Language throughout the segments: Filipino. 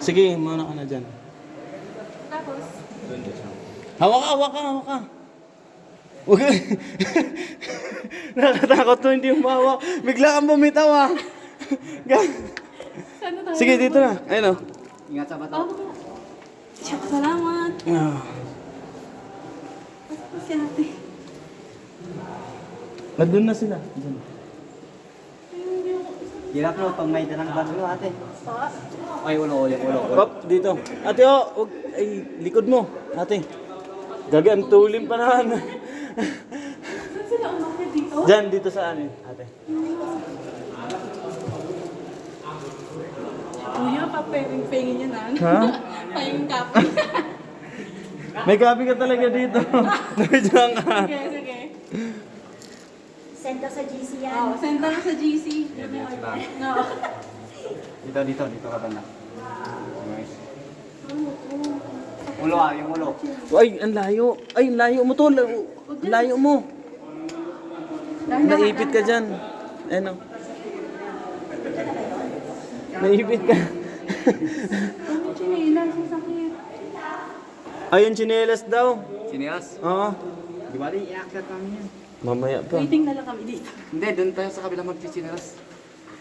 Sige, muna ka na dyan. Tapos, Hawak ka, hawak ka, hawak ka. Huwag ka. Nakatakot to, hindi mo hawak. Bigla kang bumitaw ah. saan na tayo? Sige, dito na. Ayun o. Ingat sa bato. Oh, salamat. Tapos si ate. Nandun na sila. Dyan. Hirap no, pag may dalang bato no, ate. Pa? Ay, ulo. Hop, dito. Ate oh, huwag. Ay, likod mo. Ate. Gagan, tulim pa naman. Saan sila umakit dito? Dyan, dito sa anin, ate. Kuya, papering-pengin yan ah. Ha? Pahingin kape. May gabi ka talaga dito. Nabidyan ka. Sige, sige. Send ka sa GC yan. Oh, send na sa GC. No. Dito ka banda. Nice. Ulo yung ulo. Ay, ang layo. Ay, ang layo mo to. Ang layo mo. Naipit ka dyan. Ano? Naipit ka. Ang chinila, sasakit. Ayun, chinelas daw. Sinias? Oo. Di ba rin i-actat namin yan? Mamaya pa. Waiting na lang kami dito. Hindi, doon tayo sa kabilang mag-sinias.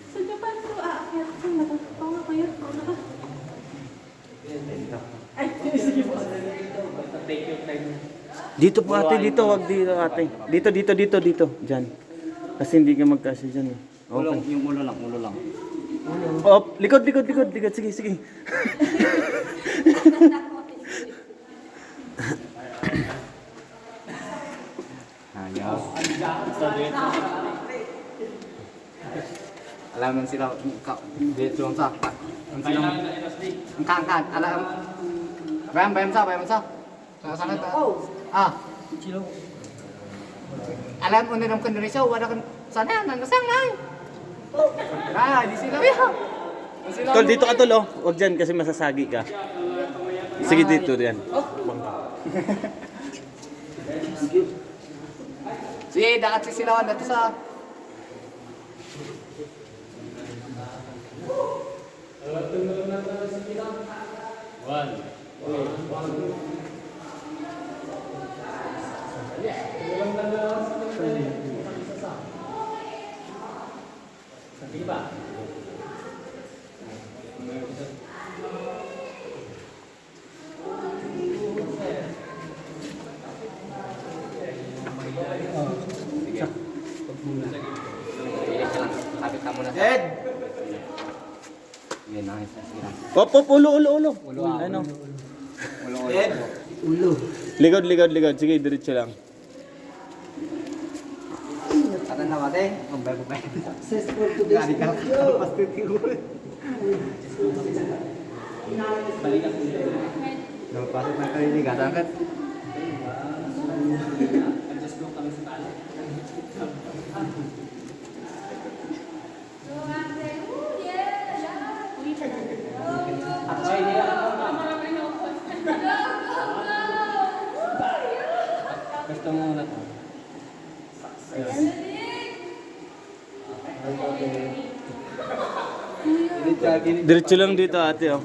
Saan ka paano ito aakyat? Saan ba ito? Oo nga kuya. Oo nga. Ay, sige po. Dito po ate, dito. Wag dito ate. Dito. Dyan. Kasi hindi ka magkasya dyan. Eh. Ulo, Okay. yung ulo lang. Oh, likod. Sige. Ayaw. Alam mo sila, dito lang sa. Ang sila, ang kangkang, alam. Bayam sa. Sangat. Ah. Alam mo nilang kandirisyo, wala kan sana yan, nasang na. Di sila. Tol, dito ka tol, oh. Wag dyan kasi masasagi ka. Sige, dito yan. Sige, dakat si silawan na to sa... Kapit ka muna sa... Ed! Sige, nice. Hop, ulo. Ano? Ed! Likod. Sige, diretso lang. Atan na mate? Ang bago pa. Success for today's video. Pasti tigur. Balikan. Pasok na kayo ni gata kan. Gusto mo na to. Diretso lang dito ate, oh.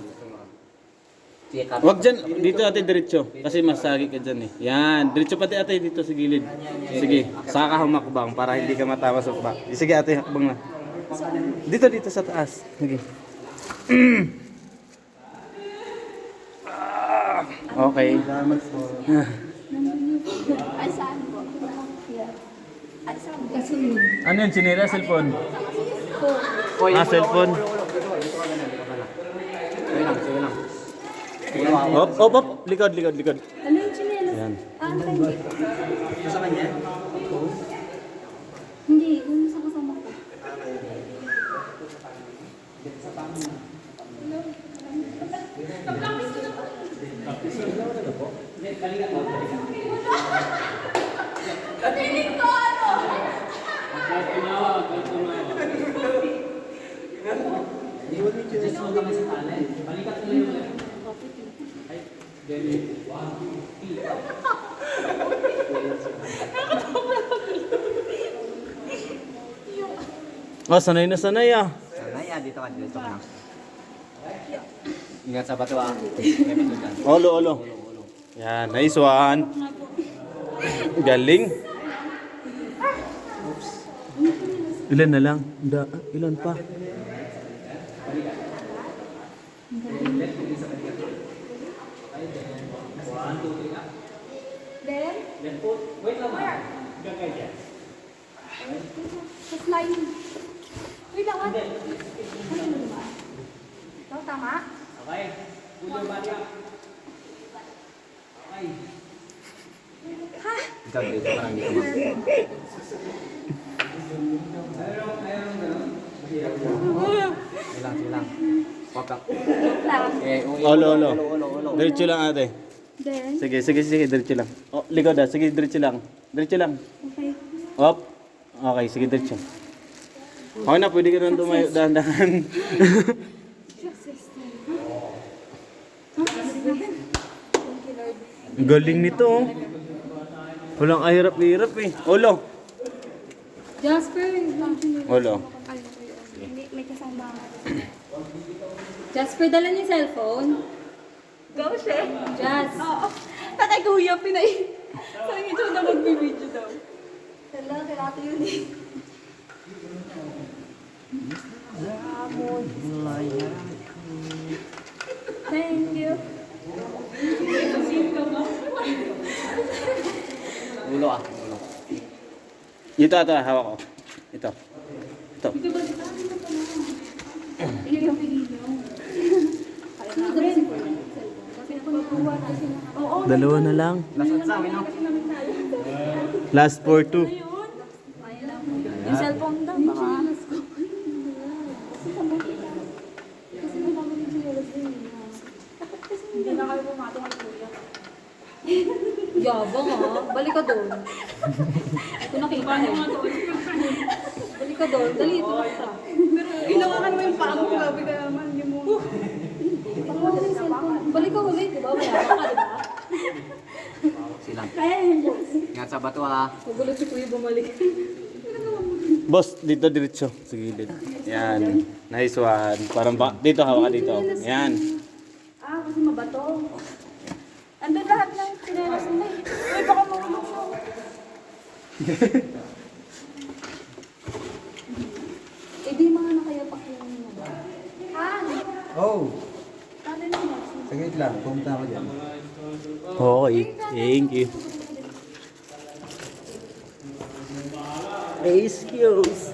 Wag dyan, dito ate diretso. Kasi masagi ka dyan eh. Yan, diretso pati ate dito sa gilid. Sige, saka ka humakbang para hindi ka matama sa bak. Sige ate, hakbang na. Dito sa taas. Sige. Okay. Ay, saan po? Ay, saan po? Kasunod. Ano yun, chinela, cellphone? Oy, Cellphone. Sige lang. Hop. Likod. Ano yung chinelas? Yan. Hindi. Sa kanya? Hindi, yung sa kasama ko. Piling ko ano? Oh, sanay na sanay ah. Sanay, dito ka na. Ingat sa bato ah. May bato dyan. Olo, olo. Yan, nice one. Galing. Ilan na lang? Ilan pa? Then? Where? Sa slime. Wait lang, what? Ano mo ba? Ito, tama? Ha? Ikaw dito, parang dito. Silang. Wapak. Lang. Olo, olo. Ulo. Diretso lang ate. Then? Sige, diretso lang. Oh, likod ah. Sige, diretso lang. Diretso lang. Okay. Op. Okay, sige, diretso. Okay na, pwede ka nang tumayo dahan-dahan. Ang galing nito oh. Walang ahirap-hirap eh. Olo. Jasper, Olo. Hindi, may kasama. Jasper, dala niyo yung cellphone. Go, chef. Jas. Oo. Tatay kuya, pinay. Sabi niyo na magbibideo daw. Dala, kailangan yun eh. Thank you. Ulo ah. Ulo. Ito, hawak ko. Ito. Oo. Dalawa na lang. Nasaan sa amin no? Last 4-2. Yung cellphone daw, baka. Hindi na kayo pumatong kay kuya. Yabang ah. Balik ka doon. Ito nakita eh. Balik ka doon. Dali, ito nakita. Ginawa ka naman yung paa mo, grabe ka naman. Yung mo. Balik ka ulit, di ba? Mayabang ka, di ba? Silang. Kaya yun, Ingat sa bato ah. Magulat si Kuya bumalik. Boss, dito diretso. Sa gilid. Yan. Nice one. Parang dito, hawak ka dito. Yan. Ah, kasi mabato. Andun lahat ng sinelas nila eh. Uy, baka mahulog siya. Eh di mga nakayapak yung mga. Ah, Oh, ano nila? saglit lang. Pumunta ako dyan. Okay. Thank you. Excuse.